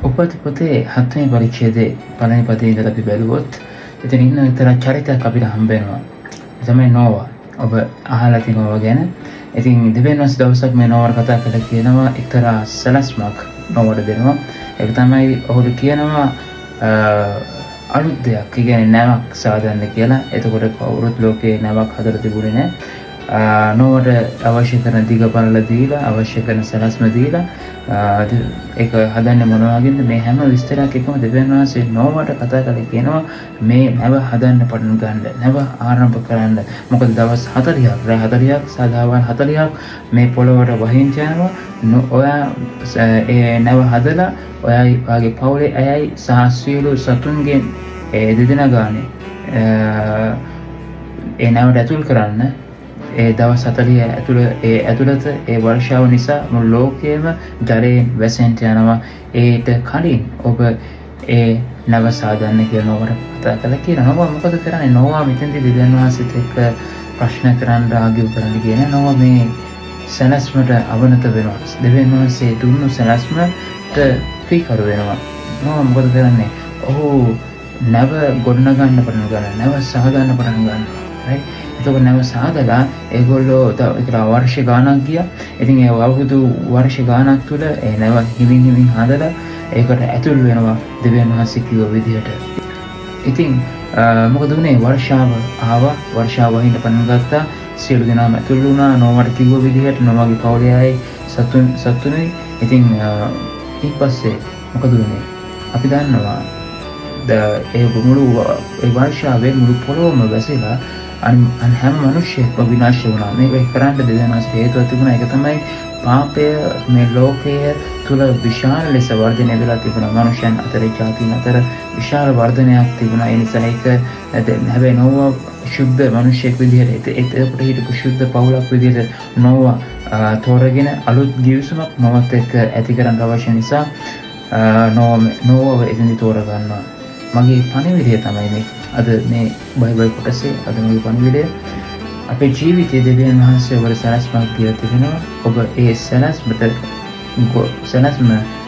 උපතිපතේ 7 වෙනි පරිච්ඡේදයේ පළවෙනි පදයේ ඉඳලා අපි බැලුවොත් එතන ඉන්න එක්තරා චරිතයක් අපිට හම්බ වෙනවා. ඒ තමයි නෝවා. ඔබ අහලා තියෙනවා ගැන. ඉතින් දෙවෙනි දවසක් මේ නෝවාට කතා කරලා කියනවා එක්තරා සලස්මක් නෝවාට දෙනවා. ඒක තමයි ඔහුට කියනවා අලුත් දෙයක්. ඒ කියන්නේ නැවක් සාදන්න කියලා. එතකොට කවුරුත් ලෝකේ නැවක් හදලා තිබුණේ නැහැ. නෝවාට අවශ්‍ය කරන දිග බලලා දීලා අවශ්‍ය කරන සලස්ම දීලා ඒක හදන්නේ මොනවාගෙන්ද මේ හැම විස්තරයක් එකම දෙවියන් වහන්සේ නෝවාට කතා කරලා කියනවා මේ නැව හදන්න පටන් ගන්න නැව ආරම්භ කරන්න. මොකද දවස් 40ක් රැ 40ක් සදාවල් 40ක් මේ පොළොවට වහින්න යනවා. ඔයා ඒ නැව හදලා ඔයායි වාගේ පවුලේ අයයි සහ සියලු සතුන්ගෙන් දෙදෙනා ගානේ ඒ නැවට ඇතුල් කරන්න. ඒ දවස් 40 ඇතුළත ඒ වර්ෂාව නිසා මුළු ලෝකයේම ජලයෙන් වැසෙන්න යනවා. ඒට කලින් ඔබ ඒ නැව සාදන්න කියලා නෝවාට කතා කළා කියලා. නෝවා මොකද කරන්නේ? නෝවා මෙතෙන්දී දෙවියන් වහන්සේත් එක්ක ප්‍රශ්න කරන්න ආගිව් කරන්න කියන නෝවා මේ සැලැස්මට අවනත වෙනවා. දෙවියන් වහන්සේ දුන්නු සැලැස්මට ප්‍රීකරු වෙනවා. නෝවා මොකද කරන්නේ? ඔහු නැව ගොඩනගන්න පටන් ගන්නවා. නැව සාදන්න පටන් ගන්නවා. right? එතකොට නැව සාදලා ඒගොල්ලෝ වර්ෂ ගානක් ගියා. ඉතින් ඒ අවුරුදු වර්ෂ ගානක් තුළ ඒ නැව හිමින් හදලා ඒකට ඇතුල් වෙනවා දෙවියන් වහන්සේ කිව්ව විදිහට. ඉතින් මොකද උනේ? වර්ෂාව ආවා. වර්ෂාව වහින්න පටන් ගත්තා. සියලු දෙනාම ඇතුල් වුණා. නෝවාට කිව්ව විදිහට නෝවාගේ පවුලේ අය සතුනුයි. ඉතින් ඊට පස්සේ මොකද උනේ? අපි දන්නවා ඒ මුළු ඒ වර්ෂාවේ මුළු පොළොවම වැසිලා හැම මිනිහෙක්ම විනාශ වුණා. මේක කරන්න දෙවියන් වහන්සේ හේතුව තිබුණා. ඒක තමයි පාපය මේ ලෝකයේ තුල විශාල ලෙස වර්ධනය වෙලා තිබුණා. මනුෂ්‍යයන් අතර ජාතීන් අතර විශාල වර්ධනයක් තිබුණා. ඒ නිසා ඒක හැබැයි නෝවා ශුද්ධ මිනිහෙක් විදිහට ඒකට හිටපු ශුද්ධ පවුලක් විදිහට නෝවා තෝරගෙන අලුත් ගිවිසුමක් නෝවත් එක්ක ඇති කරන්න අවශ්‍ය නිසා නෝවාව එතනදි තෝරා ගන්නවා. මගේ පණිවිඩය තමයි මේ අද මේ බයිබල් කොටසේ අද මගේ පණිවිඩය අපේ ජීවිතයේ දෙවියන් වහන්සේ ඔබට සැලැස්මක් දීලා තිබෙනවා. ඔබ ඒ සැලැස්ම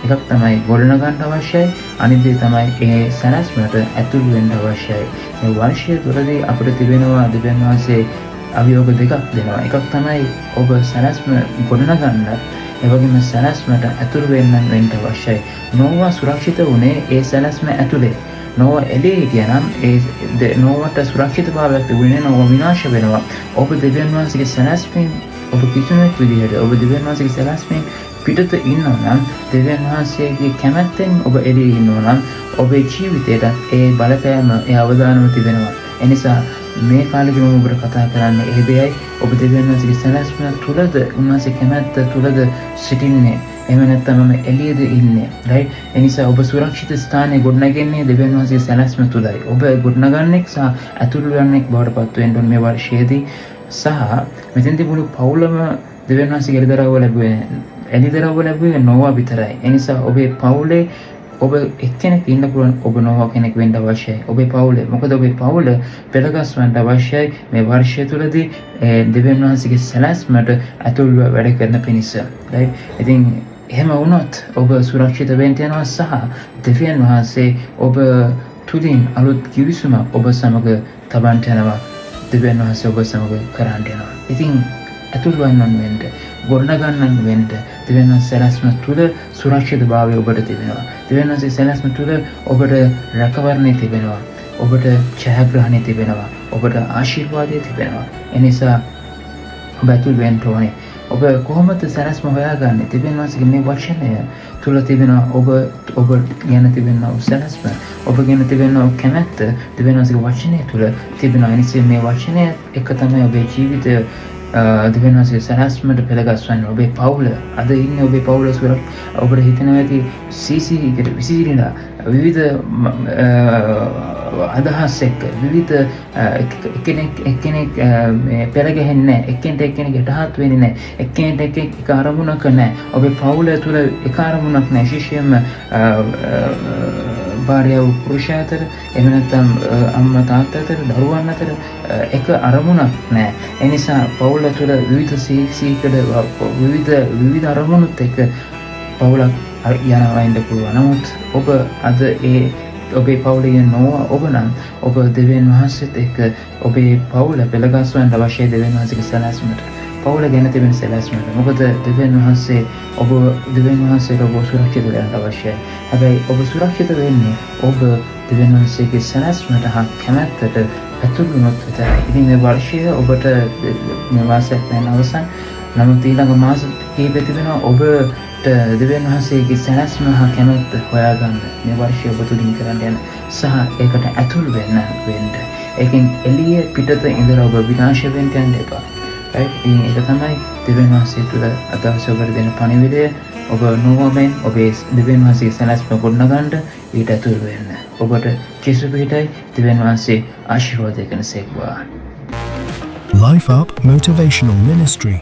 එකක් තමයි ගොඩනගන්න අවශ්‍යයි. අනිත් දේ තමයි ඒ සැලැස්මට ඇතුල් වෙන්න අවශ්‍යයි. මේ වර්ෂය තුළදී අපිට තිබෙනවා දෙවියන් වහන්සේ අභියෝග දෙකක් දෙනවා. එකක් තමයි ඔබ සැලැස්ම ගොඩනගන්න, ඒ වගේම සැලැස්මට ඇතුල් වෙන්න අවශ්‍යයි. නෝවා සුරක්ෂිත වුණේ ඒ සැලැස්ම ඇතුලේ. නෝවා එළියේ හිටියනම් ඒ නෝවාට සුරක්ෂිතභාවයක් තිබුණේ නැහැ. නෝවා විනාශ වෙනවා. ඔබ දෙවියන් වහන්සේගේ සැලැස්මෙන් ඔබ කිසිමෙක් විදිහට ඔබ දෙවියන් වහන්සේගේ සැලැස්මෙන් පිටත ඉන්නවා නම්, දෙවියන් වහන්සේගේ කැමැත්තෙන් ඔබ එළියේ ඉන්නවා නම් ඔබේ ජීවිතයට ඒ බලපෑම ඒ අවදානම තිබෙනවා. එනිසා මේ කාලෙදී මම ඔබට කතා කරන්නේ ඒ දෙයයි. ඔබ දෙවියන් වහන්සේගේ සැලැස්ම තුලද උන්වහන්සේ කැමැත්ත තුලද සිටින්නේ? එහෙම නැත්නම් මම එළියේද ඉන්නේ? right? එනිසා ඔබ සුරක්ෂිත ස්ථානයේ ගොඩනගන්නේ දෙවියන් වහන්සේගේ සැලැස්ම තුලයි. ඔබ ගොඩනගන්නේ සහ ඇතුළු වෙන්නේ බවට පත් වෙන්න ඕනේ මේ වර්ෂයේදී. සහ මෙතෙන්දී මුළු පවුලම දෙවියන් වහන්සේගේ එළිදරව්ව ලැබුවේ නෝවා විතරයි. එනිසා ඔබේ පවුලේ ඔබ එක්කෙනෙක් ඉන්න පුළුවන්. ඔබ නෝවා කෙනෙක් වෙන්න අවශ්‍යයි. ඔබේ පවුලේ. මොකද ඔබේ පවුල පෙළගස්වන්න අවශ්‍යයි මේ වර්ෂය තුලදී දෙවියන් වහන්සේගේ සැලැස්මට ඇතුල්ව වැඩ කරන පිණිස. right? ඉතින් එහෙම වුණොත් ඔබ සුරක්ෂිත වෙන්න යනවා සහ දෙවියන් වහන්සේ ඔබ තුලින් අලුත් කිවිසුමක් ඔබ සමග තබන්න යනවා. දෙවියන් වහන්සේ ඔබ සමග කරන්න යනවා. ඉතින් ඇතුල් වෙන්න ගොඩනගන්න වෙන්න දෙවියන් වහන්සේ සැලැස්ම තුල සුරක්ෂිතභාවය ඔබට තිබෙනවා. දෙවියන් වහන්සේ සැලැස්ම තුල ඔබට රැකවරණය තිබෙනවා. ඔබට ජයග්‍රහණය තිබෙනවා. ඔබට ආශිර්වාදය තිබෙනවා. එනිසා ඔබ ඇතුල් වෙන්න ඕනේ. ඔබ කොහොමද සැලැස්ම හොයාගන්නේ? දෙවියන් වහන්සේගේ මේ වචනය තුල තිබෙනවා ඔබ ගැන තිබෙනවා සැලැස්ම. ඔබ ගැන තිබෙනවා කැමැත්ත දෙවියන් වහන්සේගේ වචනය තුල තිබෙනවා. එනිසා මේ වචනය එක තමයි ඔබේ ජීවිතය දෙවියන් වහන්සේ සැලැස්මට පෙළගස්වන්නේ. ඔබේ පවුල අද ඉන්නේ ඔබේ පවුල ඔබට හිතෙනවා ඇති CCකට විසිරිලා විවිධ අදහස් එක්ක විවිධ එක්කෙනෙක් පෙළ ගැහෙන්නේ නැහැ. එක්කෙනෙක් යටහත් වෙන්නේ නැහැ. එක්කෙනෙක් එක අරමුණක නැහැ. ඔබේ පවුල තුළ එක අරමුණක් නැහැ. විශේෂයෙන්ම භාර්යාව පුරුෂයා අතර, එහෙම නැත්නම් අම්මා තාත්තා අතර, දරුවන් අතර එක අරමුණක් නැහැ. ඒ නිසා පවුල තුළ විවිධ සීකඩ විවිධ අරමුණුත් එක්ක පවුලක් යනවා ඉන්න පුළුවන්. නමුත් ඔබ අද ඒ ඔබේ පවුලේ නොව ඔබ නම් ඔබ දෙවියන් වහන්සේත් එක්ක ඔබේ පවුල පෙළගස්වන්න අවශ්‍ය දෙවියන් වහන්සේගේ සැලැස්මට. පවුල ගැන තිබෙන සැලැස්මට. මොකද දෙවියන් වහන්සේ ඔබ දෙවියන් වහන්සේට ඔබ සුරක්ෂිත කරන්න අවශ්‍යයි. හැබැයි ඔබ සුරක්ෂිත වෙන්නේ ඔබ දෙවියන් වහන්සේගේ සැලැස්මට හා කැමැත්තට ඇතුළු වුණොත් විතරයි. ඉතින් මේ වර්ෂය ඔබට මේ මාසයක් දැන් අවසන්. නමුත් ඊළඟ මාස කීපෙ තිබෙනවා ඔබට දෙවියන් වහන්සේගේ සැලැස්ම හා කැමැත්ත හොයාගන්න. මේ වර්ෂය ඔබ තුලින් කරන්න යන සහ ඒකට ඇතුළු වෙන්න. ඒකෙන් එළිය පිටත ඉඳලා ඔබ විනාශ වෙන්න යන්න එපා. ඉතින් ඒක තමයි දෙවියන් වහන්සේ තුළ අදහස ඔබට දෙන පණිවිඩය. ඔබ නොවමෙන් ඔබේ දෙවියන් වහන්සේගේ සැලැස්ම ගොඩනගන්න ඊට ඇතුළු වෙන්න. ඔබට ජේසුස් පිටයි දෙවියන් වහන්සේ ආශිර්වාද කරන සේක්වා. Life Up Motivational Ministry